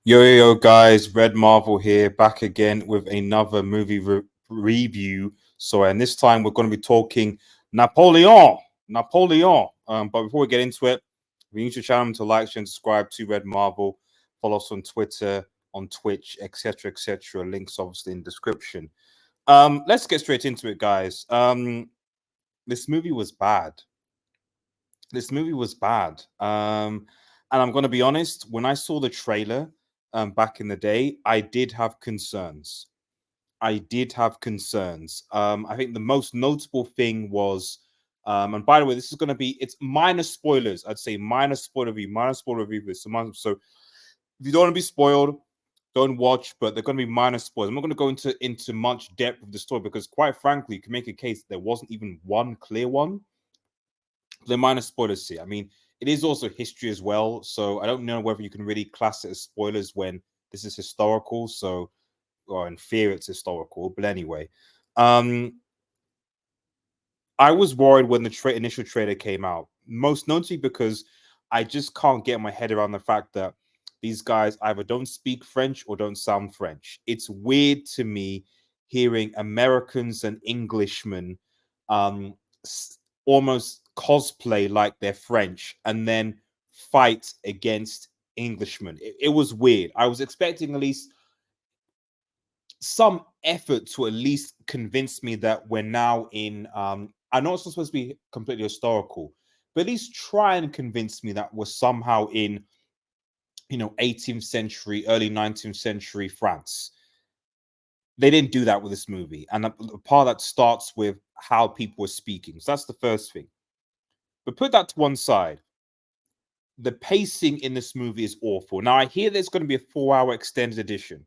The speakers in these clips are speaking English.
Yo, guys, Red Marvel here, back again with another movie review. And this time we're going to be talking Napoleon. Napoleon. But before we get into it, we need to channel to like, share, and subscribe to Red Marvel. Follow us on Twitter, on Twitch, etc., etc. Links obviously in description. Let's get straight into it, guys. This movie was bad. This movie was bad. And I'm going to be honest, when I saw the trailer back in the day, I did have concerns. I did have concerns. I think the most notable thing was, and by the way, this is going to be, it's minor spoilers. I'd say minor spoiler review. So if you don't want to be spoiled, don't watch, but they're going to be minor spoilers. I'm not going to go into much depth of the story because, quite frankly, you can make a case there wasn't even one clear one. The minor spoilers here. I mean, it is also history as well, so I don't know whether you can really class it as spoilers when this is historical. So, or in theory, it's historical. But anyway, I was worried when the initial trailer came out, most notably because I just can't get my head around the fact that these guys either don't speak French or don't sound French. It's weird to me hearing Americans and Englishmen almost cosplay like they're French and then fight against Englishmen. It was weird. I was expecting at least some effort to at least convince me that we're now in I know it's not supposed to be completely historical, but at least try and convince me that we're somehow in 18th century, early 19th century France. They didn't do that with this movie, and the part that starts with how people were speaking. So that's the first thing. But put that to one side. The pacing in this movie is awful. Now I hear there's going to be a 4-hour extended edition.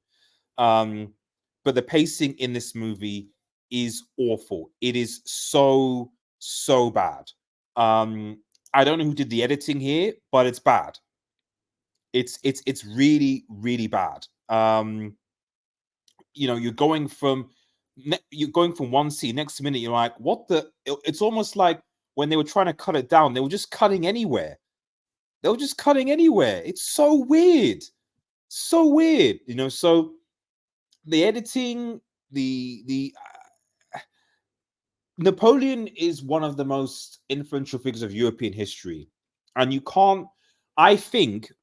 But the pacing in this movie is awful. It is so bad. I don't know who did the editing here, but it's bad. It's really bad. You're going from one scene, next minute you're like, what the? It's almost like when they were trying to cut it down, they were just cutting anywhere. It's so weird. So weird. So the editing, the Napoleon is one of the most influential figures of European history, and you can't. I think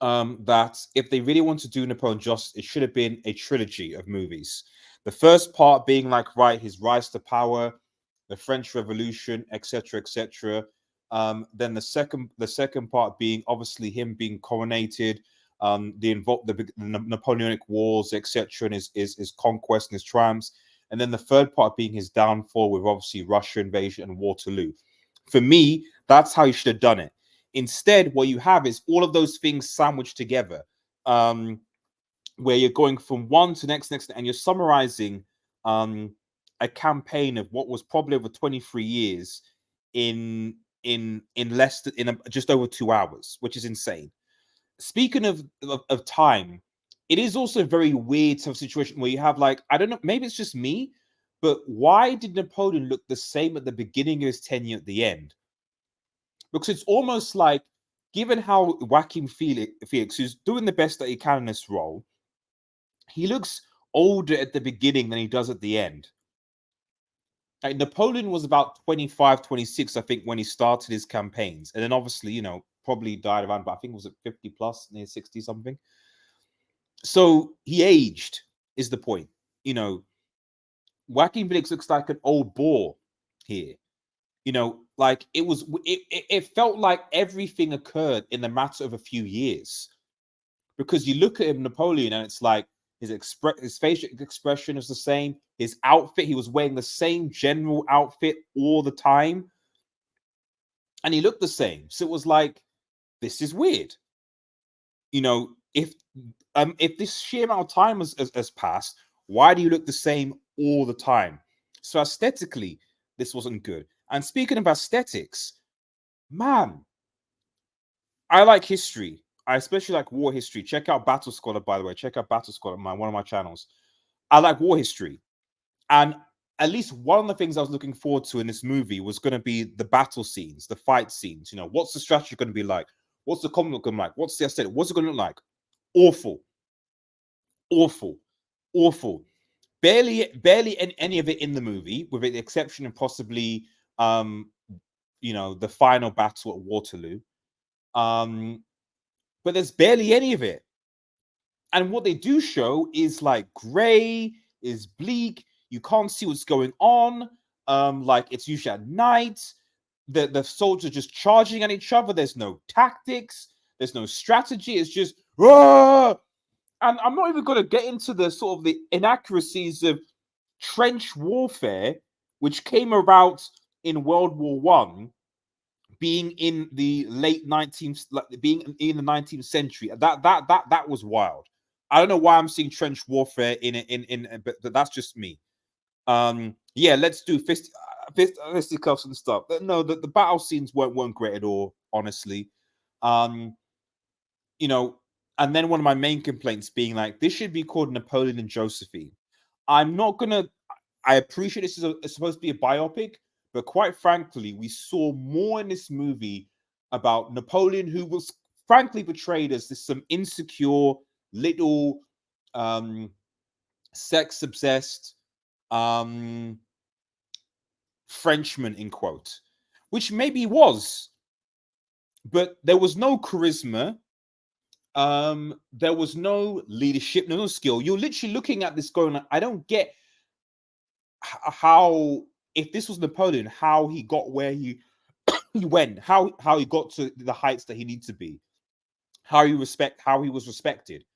that if they really want to do Napoleon justice, it should have been a trilogy of movies. The first part being like his rise to power, the French Revolution, etc., etc. Then the second part being obviously him being coronated, the Napoleonic Wars, etc., and his conquest and his triumphs, and then the third part being his downfall with obviously Russia invasion and Waterloo. For me, that's how you should have done it. Instead, what you have is all of those things sandwiched together, where you're going from one to next, and you're summarizing a campaign of what was probably over 23 years in just over 2 hours, which is insane. Speaking of time, it is also a very weird sort of situation where you have, like, I don't know, maybe it's just me, but why did Napoleon look the same at the beginning of his tenure at the end? Because it's almost like, given how Joaquin Phoenix, who's doing the best that he can in this role, he looks older at the beginning than he does at the end. Like, Napoleon was about 25, 26, I think, when he started his campaigns. And then obviously, probably died around, but I think it was at 50 plus, near 60 something. So he aged, is the point. Joaquin Phoenix looks like an old boar here. Like it felt like everything occurred in the matter of a few years, because you look at him, Napoleon, and it's like his facial expression is the same. His outfit, he was wearing the same general outfit all the time, and he looked the same. So it was like, this is weird. If this sheer amount of time has passed, why do you look the same all the time? So aesthetically, this wasn't good. And speaking of aesthetics, man, I like history. I especially like war history. Check out Battle Scholar, by the way. Check out Battle Scholar, one of my channels. I like war history. And at least one of the things I was looking forward to in this movie was going to be the battle scenes, the fight scenes. What's the strategy going to be like? What's the combat going to be like? What's the aesthetic? What's it going to look like? Awful, awful, awful. Barely any of it in the movie, with the exception of possibly, the final battle at Waterloo. But there's barely any of it. And what they do show is like gray, is bleak. You can't see what's going on. Like it's usually at night. The soldiers just charging at each other. There's no tactics. There's no strategy. It's just Rah! And I'm not even going to get into the sort of the inaccuracies of trench warfare, which came about in World War One, being in the late 19th, being in the 19th century. That was wild. I don't know why I'm seeing trench warfare but that's just me. Yeah, let's do fisticuffs and stuff. No, the battle scenes weren't great at all, honestly. You know, and then one of my main complaints being like, this should be called Napoleon and Josephine. I'm not gonna. I appreciate this is it's supposed to be a biopic, but quite frankly, we saw more in this movie about Napoleon, who was frankly portrayed as this some insecure little sex obsessed Frenchman in quote, which maybe was, but there was no charisma. There was no leadership, no skill. You're literally looking at this going, I don't get how, if this was Napoleon, how he got where he went, how he got to the heights that he needs to be, how he was respected.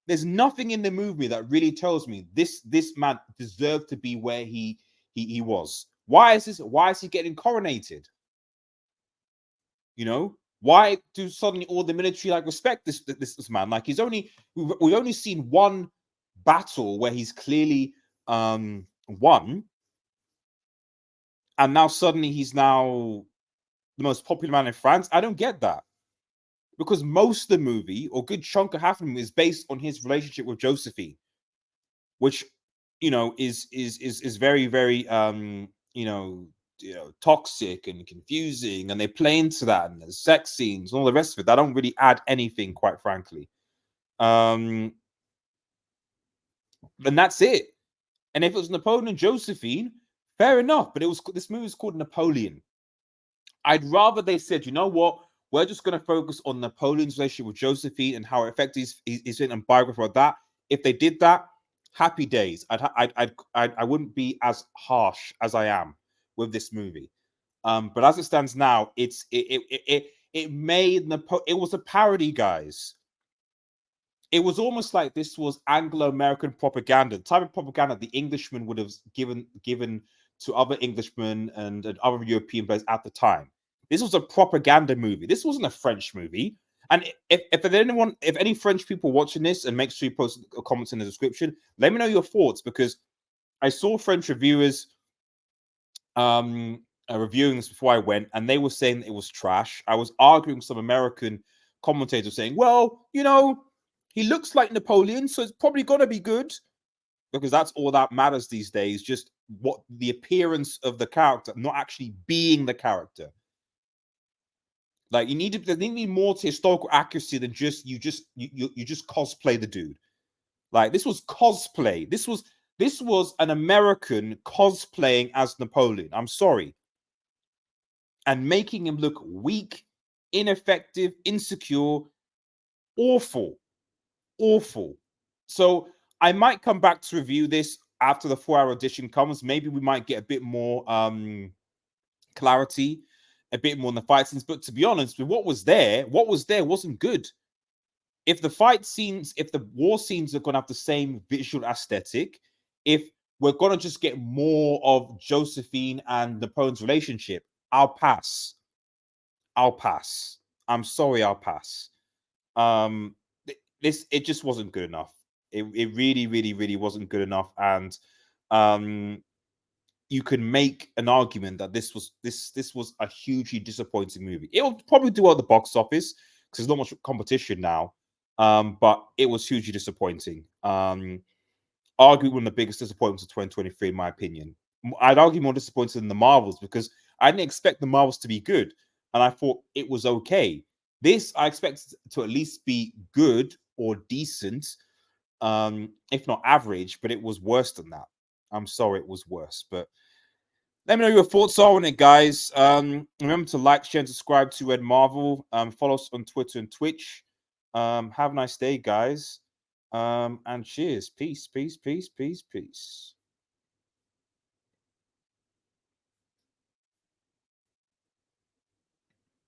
There's nothing in the movie that really tells me this man deserved to be where he was. Why is he getting coronated? You know, why do suddenly all the military like respect this man? Like we've only seen one battle where he's clearly won, and now suddenly he's now the most popular man in France. I don't get that, because most of the movie, or a good chunk of half of the movie, is based on his relationship with Josephine, which is very very toxic and confusing, and they play into that, and there's sex scenes and all the rest of it that don't really add anything, quite frankly. And that's it. And if it was Napoleon and Josephine, fair enough, but this movie is called Napoleon. I'd rather they said, you know what, we're just going to focus on Napoleon's relationship with Josephine and how it affected his and biography of that. If they did that, happy days. I wouldn't be as harsh as I am with this movie. But as it stands now, it was a parody, guys. It was almost like this was Anglo-American propaganda, the type of propaganda the Englishman would have given to other Englishmen and other European players at the time. This was a propaganda movie. This wasn't a French movie. And if any French people watching this, and make sure you post comments in the description, let me know your thoughts, because I saw French reviewers reviewing this before I went, and they were saying that it was trash. I was arguing with some American commentators saying, well, he looks like Napoleon, so it's probably going to be good, because that's all that matters these days, just what the appearance of the character, not actually being the character. Like there need to be more to historical accuracy than just you just cosplay the dude. Like this was cosplay. This was an American cosplaying as Napoleon. I'm sorry. And making him look weak, ineffective, insecure, awful. So I might come back to review this after the 4-hour edition comes. Maybe we might get a bit more clarity, a bit more in the fight scenes. But to be honest, with what was there wasn't good. If the war scenes are going to have the same visual aesthetic, if we're going to just get more of Josephine and Napoleon's relationship, I'll pass. I'm sorry, I'll pass. It just wasn't good enough. It really, really, really wasn't good enough. And you can make an argument that this was a hugely disappointing movie. It'll probably do well at the box office because there's not much competition now. But it was hugely disappointing. Arguably one of the biggest disappointments of 2023, in my opinion. I'd argue more disappointed than the Marvels, because I didn't expect the Marvels to be good, and I thought it was okay. This I expected to at least be good or decent, if not average, but it was worse than that. I'm sorry, it was worse. But let me know your thoughts on it, guys. Remember to like, share, and subscribe to Red Marvel. Follow us on Twitter and Twitch. Have a nice day, guys. And cheers. Peace, peace, peace, peace, peace.